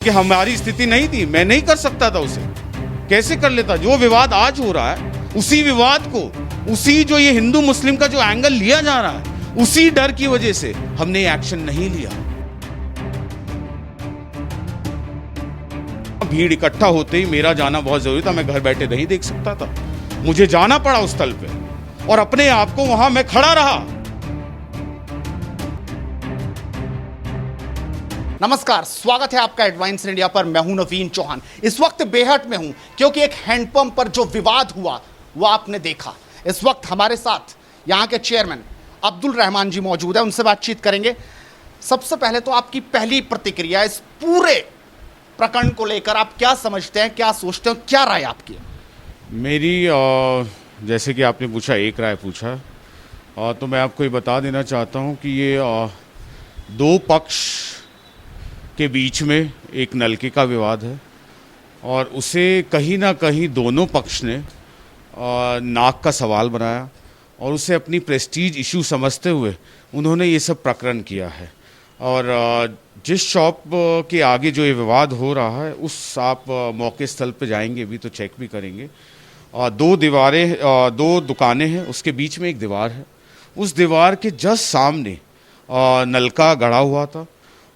कि हमारी स्थिति नहीं थी, मैं नहीं कर सकता था उसे, कैसे कर लेता। जो विवाद आज हो रहा है, उसी विवाद को, उसी जो ये हिंदू मुस्लिम का जो एंगल लिया जा रहा है, उसी डर की वजह से हमने एक्शन नहीं लिया। भीड़ इकट्ठा होते ही मेरा जाना बहुत जरूरी था, मैं घर बैठे नहीं देख सकता था, मुझे जाना पड़ा उस स्थल पे और अपने आप को वहां मैं खड़ा रहा। नमस्कार, स्वागत है आपका एडवांस इंडिया पर। मैं हूं नवीन चौहान। इस वक्त बेहट में हूं क्योंकि एक हैंडपंप पर जो विवाद हुआ वो आपने देखा। इस वक्त हमारे साथ यहां के चेयरमैन अब्दुल रहमान जी मौजूद है, उनसे बातचीत करेंगे। सबसे पहले तो आपकी पहली प्रतिक्रिया इस पूरे प्रकरण को लेकर, आप क्या समझते हैं, क्या सोचते हैं, क्या राय आपकी है? मेरी जैसे कि आपने पूछा, एक राय पूछा, तो मैं आपको ये बता देना चाहता हूँ कि ये दो पक्ष के बीच में एक नलके का विवाद है और उसे कहीं ना कहीं दोनों पक्ष ने नाक का सवाल बनाया और उसे अपनी प्रेस्टीज इशू समझते हुए उन्होंने ये सब प्रकरण किया है। और जिस शॉप के आगे जो ये विवाद हो रहा है, उस आप मौके स्थल पे जाएंगे भी तो चेक भी करेंगे। दो दुकानें हैं, उसके बीच में एक दीवार है, उस दीवार के जस्ट सामने नलका गड़ा हुआ था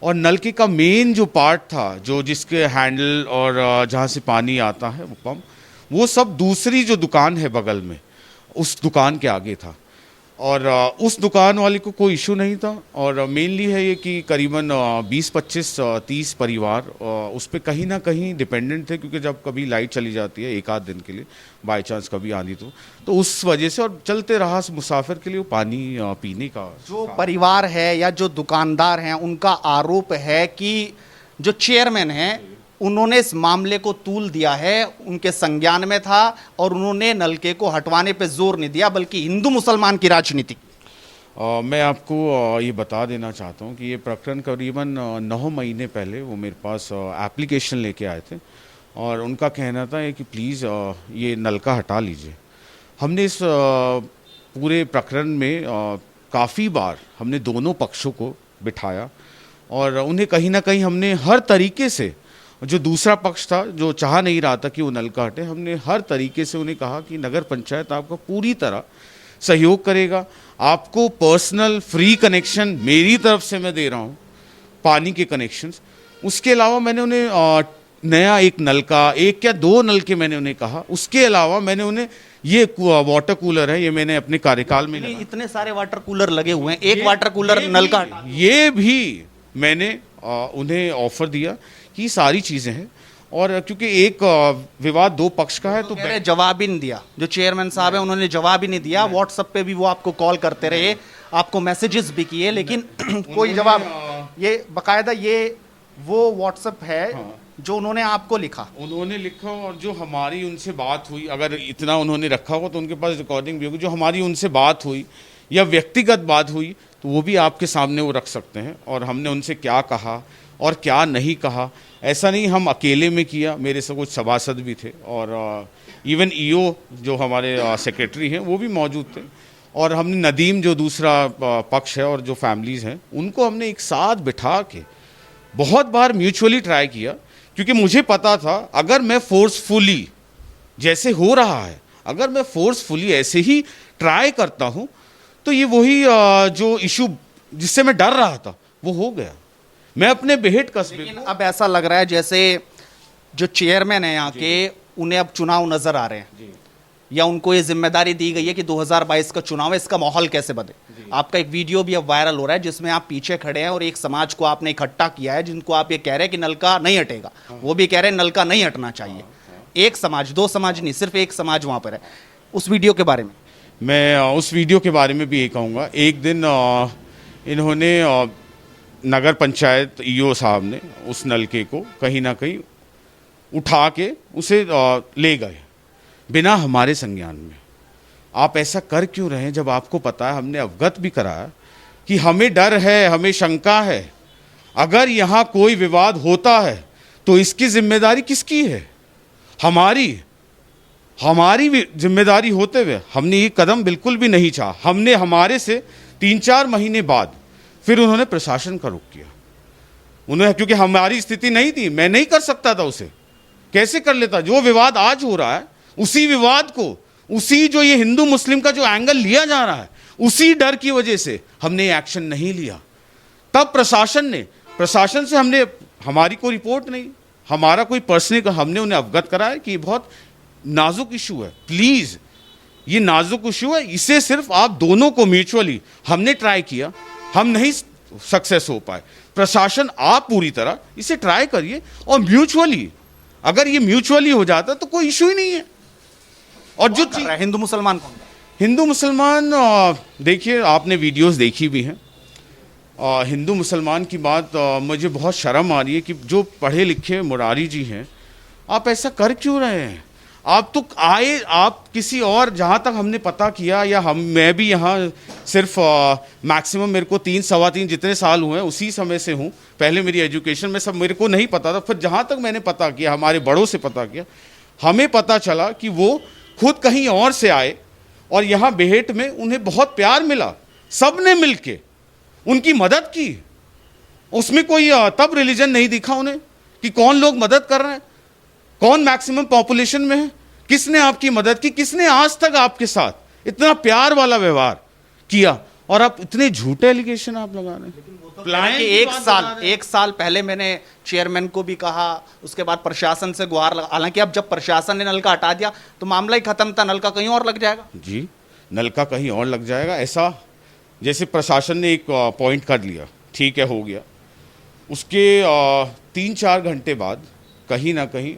और नलके का मेन जो पार्ट था, जो जिसके हैंडल और जहाँ से पानी आता है वो पंप, वो सब दूसरी जो दुकान है बगल में, उस दुकान के आगे था और उस दुकान वाले को कोई इशू नहीं था। और मेनली है ये कि करीबन 20-25-30 परिवार उस पर कहीं ना कहीं डिपेंडेंट थे, क्योंकि जब कभी लाइट चली जाती है एक आध दिन के लिए, बाय चांस कभी आनी तो उस वजह से, और चलते रहा मुसाफिर के लिए वो पानी पीने का। जो परिवार है या जो दुकानदार हैं, उनका आरोप है कि जो चेयरमैन हैं उन्होंने इस मामले को तूल दिया है, उनके संज्ञान में था और उन्होंने नलके को हटवाने पे जोर नहीं दिया, बल्कि हिंदू मुसलमान की राजनीति। मैं आपको ये बता देना चाहता हूँ कि ये प्रकरण करीबन 9 महीने पहले वो मेरे पास एप्लीकेशन लेके आए थे और उनका कहना था कि प्लीज़ ये नलका हटा लीजिए। हमने इस पूरे प्रकरण में काफ़ी बार हमने दोनों पक्षों को बिठाया और उन्हें कहीं ना कहीं हमने हर तरीके से, जो दूसरा पक्ष था जो चाह नहीं रहा था कि वो नलका हटे, हमने हर तरीके से उन्हें कहा कि नगर पंचायत आपका पूरी तरह सहयोग करेगा, आपको पर्सनल फ्री कनेक्शन मेरी तरफ से मैं दे रहा हूँ, पानी के कनेक्शंस। उसके अलावा मैंने उन्हें नया एक नलका, एक क्या 2 नलके मैंने उन्हें कहा। उसके अलावा मैंने उन्हें ये वाटर कूलर है, ये मैंने अपने कार्यकाल में लगा। इतने सारे वाटर कूलर लगे हुए हैं, एक वाटर कूलर नलका, ये भी मैंने उन्हें ऑफर दिया कि सारी चीज़ें हैं। और क्योंकि एक विवाद दो पक्ष का है तो जवाब ही नहीं दिया। जो चेयरमैन साहब है उन्होंने जवाब ही नहीं दिया। व्हाट्सएप पे भी वो आपको कॉल करते रहे, आपको मैसेजेस भी किए, लेकिन कोई जवाब। ये बकायदा ये वो व्हाट्सएप है। हाँ। जो उन्होंने आपको लिखा, उन्होंने लिखा, और जो हमारी उनसे बात हुई, अगर इतना उन्होंने रखा हो तो उनके पास रिकॉर्डिंग भी होगी, जो हमारी उनसे बात हुई या व्यक्तिगत बात हुई तो वो भी आपके सामने वो रख सकते हैं। और हमने उनसे क्या कहा और क्या नहीं कहा, ऐसा नहीं हम अकेले में किया, मेरे से कुछ सभासद भी थे और इवन ईओ जो हमारे सेक्रेटरी हैं वो भी मौजूद थे, और हमने नदीम जो दूसरा पक्ष है और जो फैमिलीज़ हैं उनको हमने एक साथ बिठा के बहुत बार म्यूचुअली ट्राई किया, क्योंकि मुझे पता था अगर मैं फोर्सफुली, जैसे हो रहा है, अगर मैं फोर्सफुली ऐसे ही ट्राई करता हूँ तो ये वही जो इशू जिससे मैं डर रहा था वो हो गया। मैं अपने बेहट कस्बे। लेकिन अब ऐसा लग रहा है जैसे जो चेयरमैन है यहाँ के, उन्हें अब चुनाव नजर आ रहे हैं या उनको ये जिम्मेदारी दी गई है कि 2022 का चुनाव है, इसका माहौल कैसे बने। आपका एक वीडियो भी अब वायरल हो रहा है जिसमें आप पीछे खड़े हैं और एक समाज को आपने इकट्ठा किया है, जिनको आप ये कह रहे हैं कि नलका नहीं हटेगा। वो भी कह रहे हैं नलका नहीं हटना चाहिए। एक समाज, 2 समाज नहीं, सिर्फ एक समाज वहां पर है। उस वीडियो के बारे में मैं उस वीडियो के बारे में भी ये कहूँगा, एक दिन इन्होंने नगर पंचायत ईओ साहब ने उस नलके को कहीं ना कहीं उठा के उसे ले गए बिना हमारे संज्ञान में। आप ऐसा कर क्यों रहे हैं जब आपको पता है, हमने अवगत भी कराया कि हमें डर है, हमें शंका है, अगर यहाँ कोई विवाद होता है तो इसकी जिम्मेदारी किसकी है? हमारी जिम्मेदारी होते हुए हमने ये कदम बिल्कुल भी नहीं चाहा। हमने हमारे से 3-4 महीने बाद फिर उन्होंने प्रशासन का रुख किया उन्होंने, क्योंकि हमारी स्थिति नहीं थी, मैं नहीं कर सकता था उसे, कैसे कर लेता। जो विवाद आज हो रहा है, उसी विवाद को, उसी जो ये हिंदू मुस्लिम का जो एंगल लिया जा रहा है, उसी डर की वजह से हमने एक्शन नहीं लिया। तब प्रशासन से हमने, हमारी कोई रिपोर्ट नहीं, हमारा कोई पर्सनल, हमने उन्हें अवगत कराया कि ये बहुत नाजुक इशू है, प्लीज ये नाजुक इशू है, इसे सिर्फ आप दोनों को म्यूचुअली, हमने ट्राई किया, हम नहीं सक्सेस हो पाए। प्रशासन आप पूरी तरह इसे ट्राई करिए और म्यूचुअली, अगर ये म्यूचुअली हो जाता तो कोई इशू ही नहीं है। और जो हिंदू मुसलमान कौन? हिंदू मुसलमान, देखिए आपने वीडियोस देखी भी हैं। हिंदू मुसलमान की बात, मुझे बहुत शर्म आ रही है कि जो पढ़े लिखे मुरारी जी हैं, आप ऐसा कर क्यों रहे हैं? आप तो आए, आप किसी और, जहाँ तक हमने पता किया, या मैं भी यहाँ सिर्फ मैक्सिमम मेरे को 3-3.25 जितने साल हुए हैं उसी समय से हूँ। पहले मेरी एजुकेशन में सब मेरे को नहीं पता था, फिर जहाँ तक मैंने पता किया, हमारे बड़ों से पता किया, हमें पता चला कि वो खुद कहीं और से आए और यहाँ बेहेट में उन्हें बहुत प्यार मिला, सब ने मिल के उनकी मदद की। उसमें कोई तब रिलीजन नहीं दिखा उन्हें कि कौन लोग मदद कर रहे हैं, कौन मैक्सिमम पॉपुलेशन में है, किसने आपकी मदद की, किसने आज तक आपके साथ इतना प्यार वाला व्यवहार किया, और आप इतने झूठे एलिगेशन आप लगा रहे हैं। एक साल पहले मैंने चेयरमैन को भी कहा, उसके बाद प्रशासन से गुहार लगा, हालांकि अब जब प्रशासन ने नलका हटा दिया तो मामला ही खत्म था, नलका कहीं और लग जाएगा। जी, नलका कहीं और लग जाएगा, ऐसा जैसे प्रशासन ने एक पॉइंट कर लिया, ठीक है, हो गया, उसके 3-4 घंटे बाद कहीं ना कहीं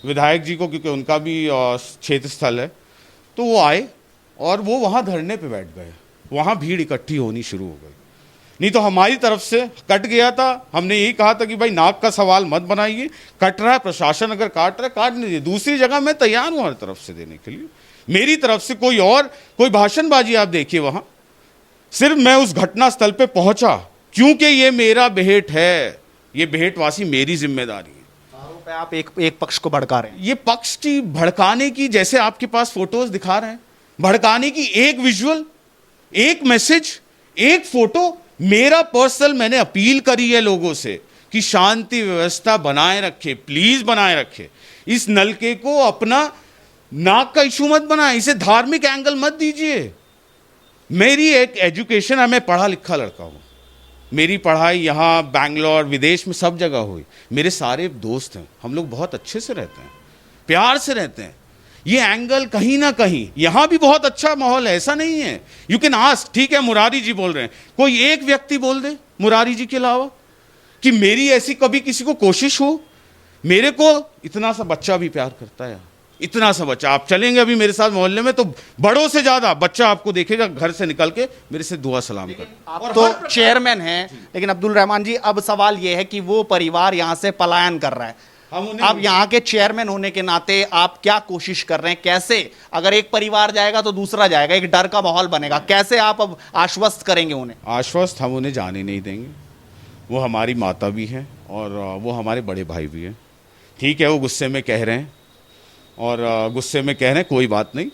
विधायक जी को, क्योंकि उनका भी क्षेत्र स्थल है, तो वो आए और वो वहाँ धरने पे बैठ गए, वहाँ भीड़ इकट्ठी होनी शुरू हो गई। नहीं तो हमारी तरफ से कट गया था, हमने यही कहा था कि भाई नाक का सवाल मत बनाइए, कट रहा है, प्रशासन अगर काट रहा है काट लीजिए, दूसरी जगह मैं तैयार हूँ हर तरफ से देने के लिए। मेरी तरफ से कोई भाषणबाजी आप देखिए वहाँ, सिर्फ मैं उस घटना स्थल पे पहुंचा क्योंकि ये मेरा बेहेट है, ये बेहेटवासी मेरी जिम्मेदारी है। आप एक पक्ष को भड़का रहे हैं। ये पक्ष की भड़काने की, जैसे आपके पास फोटोज दिखा रहे हैं, भड़काने की एक विजुअल, एक मैसेज, एक फोटो, मेरा पर्सनल मैंने अपील करी है लोगों से कि शांति व्यवस्था बनाए रखे, प्लीज बनाए रखे। इस नलके को अपना नाक का इशू मत बनाए, इसे धार्मिक एंगल मत दीजिए। मेरी एक एजुकेशन है, मैं पढ़ा लिखा लड़का हूँ, मेरी पढ़ाई यहाँ बैंगलोर विदेश में सब जगह हुई, मेरे सारे दोस्त हैं, हम लोग बहुत अच्छे से रहते हैं, प्यार से रहते हैं। ये एंगल कहीं ना कहीं, यहाँ भी बहुत अच्छा माहौल है, ऐसा नहीं है। यू कैन आस्क, ठीक है मुरारी जी बोल रहे हैं, कोई एक व्यक्ति बोल दे मुरारी जी के अलावा कि मेरी ऐसी कभी किसी को कोशिश हो। मेरे को इतना सा बच्चा भी प्यार करता है, इतना सा बच्चा, आप चलेंगे अभी मेरे साथ मोहल्ले में तो बड़ों से ज्यादा बच्चा आपको देखेगा घर से निकल के मेरे से दुआ सलाम कर। आप तो चेयरमैन हैं, लेकिन अब्दुल रहमान जी, अब सवाल यह है कि वो परिवार यहां से पलायन कर रहा है, अब यहाँ के चेयरमैन होने के नाते आप क्या कोशिश कर रहे हैं? कैसे, अगर एक परिवार जाएगा तो दूसरा जाएगा, एक डर का माहौल बनेगा, कैसे आप अब आश्वस्त करेंगे उन्हें? आश्वस्त हम उन्हें जाने नहीं देंगे, वो हमारी माता भी हैं और वो हमारे बड़े भाई भी हैं। ठीक है, वो गुस्से में कह रहे हैं और गुस्से में कह रहे हैं, कोई बात नहीं,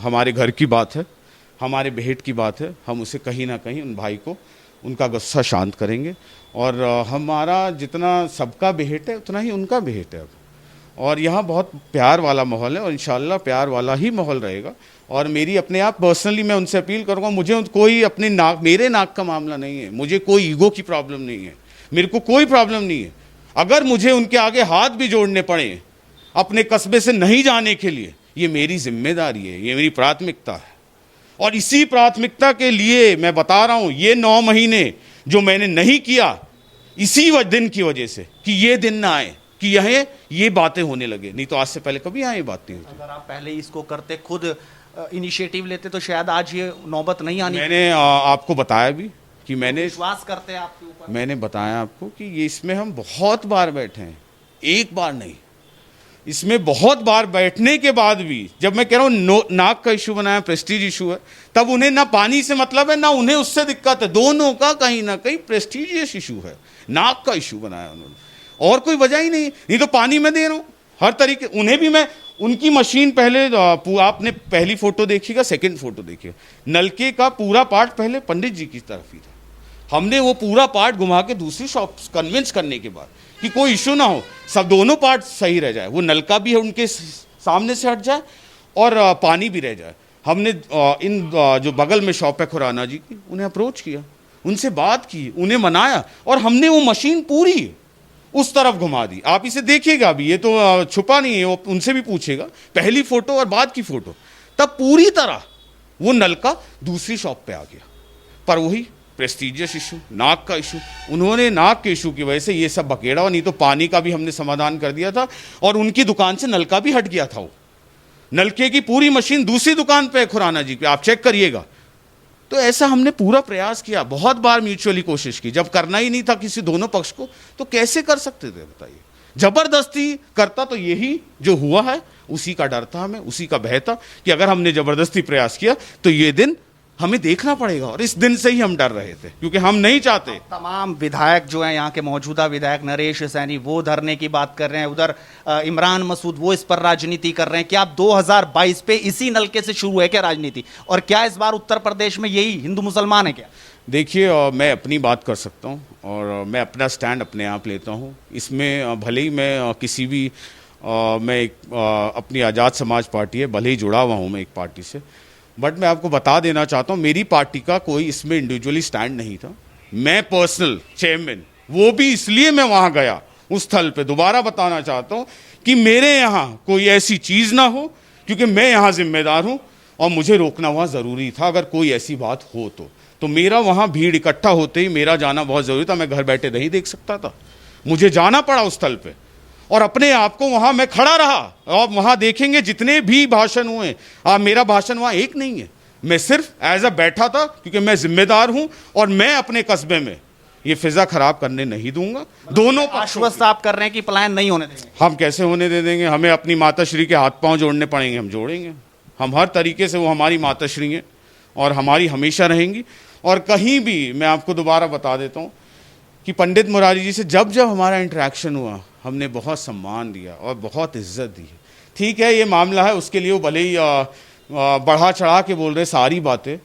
हमारे घर की बात है, हमारे बेहेट की बात है, हम उसे कहीं ना कहीं उन भाई को उनका गुस्सा शांत करेंगे और हमारा जितना सबका बेहेट है उतना ही उनका बेहेट है अब। और यहाँ बहुत प्यार वाला माहौल है और इंशाल्लाह प्यार वाला ही माहौल रहेगा। और मेरी अपने आप पर्सनली मैं उनसे अपील करूँगा, मुझे कोई अपने नाक, मेरे नाक का मामला नहीं है, मुझे कोई ईगो की प्रॉब्लम नहीं है, मेरे को कोई प्रॉब्लम नहीं है। अगर मुझे उनके आगे हाथ भी जोड़ने पड़े अपने कस्बे से नहीं जाने के लिए, ये मेरी जिम्मेदारी है, ये मेरी प्राथमिकता है। और इसी प्राथमिकता के लिए मैं बता रहा हूँ, ये 9 महीने जो मैंने नहीं किया, इसी दिन की वजह से कि ये दिन ना आए कि यह ये बातें होने लगे, नहीं तो आज से पहले कभी यहाँ ये बात नहीं होती। अगर आप पहले इसको करते, खुद इनिशिएटिव लेते, तो शायद आज ये नौबत नहीं आनी। मैंने आपको बताया भी कि मैंने विश्वास करते हैं आपके ऊपर, मैंने बताया आपको कि ये इसमें हम बहुत बार बैठे हैं, एक बार नहीं, इसमें बहुत बार बैठने के बाद भी, जब मैं कह रहा हूँ नाक का इशू बनाया, प्रेस्टीज इशू है, तब उन्हें ना पानी से मतलब है ना उन्हें उससे दिक्कत है, दोनों का कहीं ना कहीं प्रेस्टीजियस इशू है, नाक का इशू बनाया उन्होंने, और कोई वजह ही नहीं तो पानी मैं दे रहा हूँ हर तरीके। उन्हें भी मैं उनकी मशीन, पहले आपने पहली फोटो देखिएगा, सेकंड फोटो देखिएगा, नलके का पूरा पार्ट पहले पंडित जी की तरफ ही था, हमने वो पूरा पार्ट घुमा के दूसरी शॉप कन्विंस करने के बाद कि कोई इशू ना हो, सब दोनों पार्ट सही रह जाए, वो नलका भी उनके सामने से हट जाए और पानी भी रह जाए। हमने जो बगल में शॉप है खुराना जी की, उन्हें अप्रोच किया, उनसे बात की, उन्हें मनाया और हमने वो मशीन पूरी उस तरफ घुमा दी। आप इसे देखिएगा अभी, ये तो छुपा नहीं है, वो उनसे भी पूछेगा, पहली फोटो और बाद की फोटो, तब पूरी तरह वो नलका दूसरी शॉप पे आ गया। पर वही प्रेस्टीजियस इशू, नाक का इशू, उन्होंने नाक के इशू की वजह से ये सब बकेड़ा, नहीं तो पानी का भी हमने समाधान कर दिया था और उनकी दुकान से नलका भी हट गया था। वो नलके की पूरी मशीन दूसरी दुकान पे है खुराना जी पे, आप चेक करिएगा। तो ऐसा हमने पूरा प्रयास किया, बहुत बार म्यूचुअली कोशिश की, जब करना ही नहीं था किसी दोनों पक्ष को तो कैसे कर सकते थे बताइए। जबरदस्ती करता तो यही जो हुआ है, उसी का डर था हमें, उसी का भय था कि अगर हमने जबरदस्ती प्रयास किया तो ये दिन हमें देखना पड़ेगा, और इस दिन से ही हम डर रहे थे क्योंकि हम नहीं चाहते। तमाम विधायक जो हैं यहाँ के मौजूदा विधायक नरेश सैनी वो धरने की बात कर रहे हैं, उधर इमरान मसूद वो इस पर राजनीति कर रहे हैं कि आप 2022 पे इसी नलके से शुरू है क्या राजनीति, और क्या इस बार उत्तर प्रदेश में यही हिंदू मुसलमान है क्या? देखिए, मैं अपनी बात कर सकता हूँ और मैं अपना स्टैंड अपने आप लेता हूँ इसमें। भले ही मैं किसी भी मैं अपनी आज़ाद समाज पार्टी है, भले ही जुड़ा हुआ हूँ मैं एक पार्टी से, बट मैं आपको बता देना चाहता हूँ मेरी पार्टी का कोई इसमें इंडिविजुअली स्टैंड नहीं था। मैं पर्सनल चेयरमैन, वो भी इसलिए मैं वहाँ गया उस स्थल पे, दोबारा बताना चाहता हूँ कि मेरे यहाँ कोई ऐसी चीज़ ना हो, क्योंकि मैं यहाँ जिम्मेदार हूँ और मुझे रोकना वहाँ ज़रूरी था अगर कोई ऐसी बात हो तो मेरा वहाँ भीड़ इकट्ठा होते ही मेरा जाना बहुत ज़रूरी था। मैं घर बैठे नहीं देख सकता था, मुझे जाना पड़ा उस स्थल पे और अपने आप को वहाँ मैं खड़ा रहा। और वहाँ देखेंगे जितने भी भाषण हुए, मेरा भाषण वहाँ एक नहीं है, मैं सिर्फ एज अ बैठा था क्योंकि मैं जिम्मेदार हूँ और मैं अपने कस्बे में ये फिजा खराब करने नहीं दूंगा। दोनों आश्वस्त आप कर रहे हैं कि पलायन नहीं होने देंगे? हम कैसे होने दे देंगे, हमें अपनी माताश्री के हाथ पांव जोड़ने पड़ेंगे, हम जोड़ेंगे। हम हर तरीके से, वो हमारी माताश्री हैं और हमारी हमेशा रहेंगी। और कहीं भी मैं आपको दोबारा बता देता हूँ कि पंडित मुरारी जी से जब जब हमारा इंटरेक्शन हुआ हमने बहुत सम्मान दिया और बहुत इज्जत दी है। ठीक है, ये मामला है, उसके लिए वो भले ही बढ़ा चढ़ा के बोल रहे सारी बातें,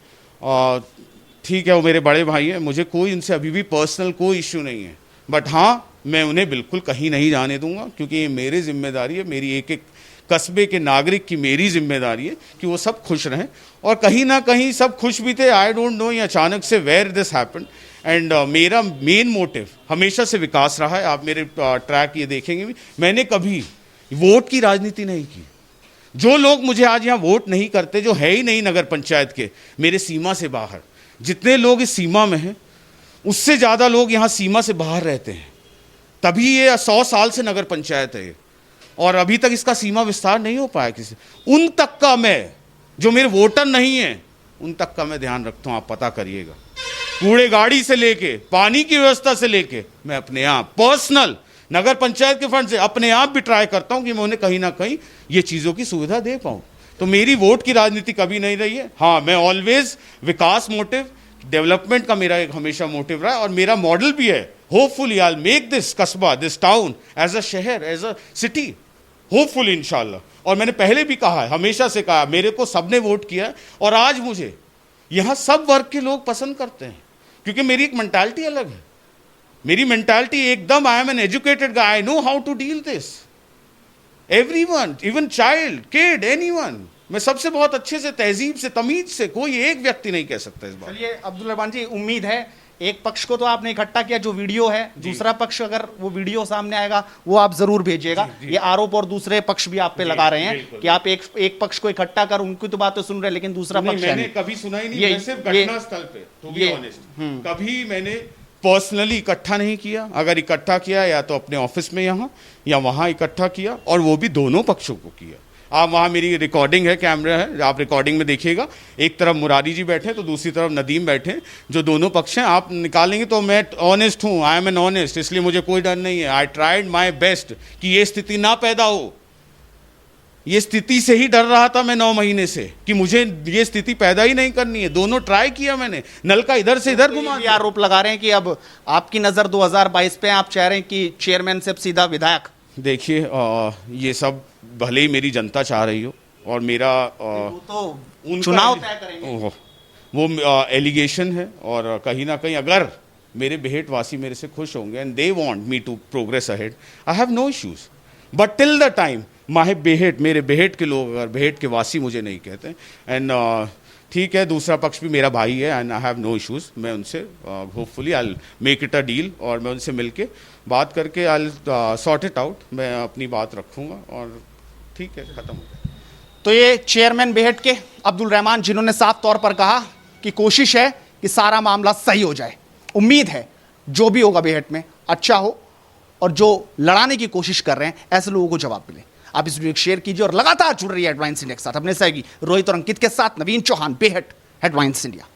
ठीक है, वो मेरे बड़े भाई हैं, मुझे कोई उनसे अभी भी पर्सनल कोई इश्यू नहीं है, बट हाँ मैं उन्हें बिल्कुल कहीं नहीं जाने दूंगा क्योंकि ये मेरी जिम्मेदारी है, मेरी एक एक कस्बे के नागरिक की मेरी जिम्मेदारी है कि वो सब खुश रहें। और कहीं ना कहीं सब खुश भी थे। आई डोंट नो ये अचानक से वेयर दिस हैपेंड, एंड मेरा मेन मोटिव हमेशा से विकास रहा है। आप मेरे ट्रैक ये देखेंगे भी, मैंने कभी वोट की राजनीति नहीं की। जो लोग मुझे आज यहाँ वोट नहीं करते, जो है ही नहीं नगर पंचायत के, मेरे सीमा से बाहर जितने लोग इस सीमा में हैं उससे ज़्यादा लोग यहाँ सीमा से बाहर रहते हैं, तभी ये 100 साल से नगर पंचायत है और अभी तक इसका सीमा विस्तार नहीं हो पाया किसी। उन तक का मैं, जो मेरे वोटर नहीं है, उन तक का मैं ध्यान रखता हूँ। आप पता करिएगा, कूड़े गाड़ी से लेके पानी की व्यवस्था से लेके मैं अपने आप पर्सनल नगर पंचायत के फंड से अपने आप भी ट्राई करता हूँ कि मैं उन्हें कहीं ना कहीं ये चीज़ों की सुविधा दे पाऊँ। तो मेरी वोट की राजनीति कभी नहीं रही है। हाँ, मैं ऑलवेज विकास मोटिव, डेवलपमेंट का मेरा एक हमेशा मोटिव रहा है और मेरा मॉडल भी है। Hopefully I will make this कस्बा, दिस टाउन एज अ शहर, एज अ सिटी, होपफुली इंशाल्लाह। और मैंने पहले भी कहा है, हमेशा से कहा, मेरे को सबने वोट किया है और आज मुझे यहाँ सब वर्ग के लोग पसंद करते हैं क्योंकि मेरी एक मेंटालिटी अलग है। मेरी मेंटालिटी एकदम, I am an educated guy, I know how to deal this everyone, even child, kid, anyone. मैं सबसे बहुत अच्छे से, तहजीब से, तमीज से, कोई एक व्यक्ति नहीं कह सकता इस बात। चलिए अब्दुल रहमान जी, उम्मीद है एक पक्ष को तो आपने इकट्ठा किया जो वीडियो है, दूसरा पक्ष अगर वो वीडियो सामने आएगा वो आप जरूर भेजिएगा। ये आरोप और दूसरे पक्ष भी आप पे लगा रहे हैं कि आप एक पक्ष को इकट्ठा कर उनकी तो बात तो सुन रहे हैं लेकिन दूसरा पक्ष मैंने कभी सुना ही नहीं। मैं सिर्फ घटना स्थल पे, टू बी ऑनेस्ट, कभी मैंने पर्सनली इकट्ठा नहीं किया। अगर इकट्ठा किया या तो अपने ऑफिस में यहाँ या वहाँ इकट्ठा किया, और वो भी दोनों पक्षों को किया। आप वहाँ, मेरी रिकॉर्डिंग है, कैमरा है, आप रिकॉर्डिंग में देखिएगा, एक तरफ मुरारी जी बैठे तो दूसरी तरफ नदीम बैठे, जो दोनों पक्ष हैं। आप निकालेंगे तो मैं ऑनेस्ट हूँ, आई एम एन ऑनेस्ट, इसलिए मुझे कोई डर नहीं है। आई ट्राइड माई बेस्ट कि ये स्थिति ना पैदा हो। ये स्थिति से ही डर रहा था मैं 9 महीने से कि मुझे ये स्थिति पैदा ही नहीं करनी है। दोनों ट्राई किया मैंने, नल का इधर से इधर घुमा दिया। आरोप लगा रहे हैं कि अब आपकी नजर 2022 पे, आप चाह रहे हैं कि चेयरमैन से सीधा विधायक। देखिए, ये सब भले ही मेरी जनता चाह रही हो और मेरा तो चुनाव तय करेंगे। वो एलिगेशन है और कहीं ना कहीं अगर मेरे बेहट वासी मेरे से खुश होंगे and they want me to progress ahead, I have no issues. But till the time माहे बेहट, मेरे बेहट के लोग अगर बेहट के वासी मुझे नहीं कहते, एंड ठीक है, दूसरा पक्ष भी मेरा भाई है and I have no issues, मैं उनसे hopefully I make it a deal, और मैं उनसे मिलके बात करके आई सॉर्ट इट आउट, मैं अपनी बात रखूँगा और ठीक है, ख़त्म हो जाए। तो ये चेयरमैन बेहट के अब्दुल रहमान, जिन्होंने साफ तौर पर कहा कि कोशिश है कि सारा मामला सही हो जाए। उम्मीद है जो भी होगा बेहट में अच्छा हो, और जो लड़ाने की कोशिश कर रहे हैं ऐसे लोगों को जवाब मिले। आप इस वीडियो को शेयर कीजिए और लगातार जुड़ रही है हेडलाइंस इंडिया के साथ। अपने सहयोगी रोहित और अंकित के साथ नवीन चौहान, बेहट, हेडलाइंस इंडिया।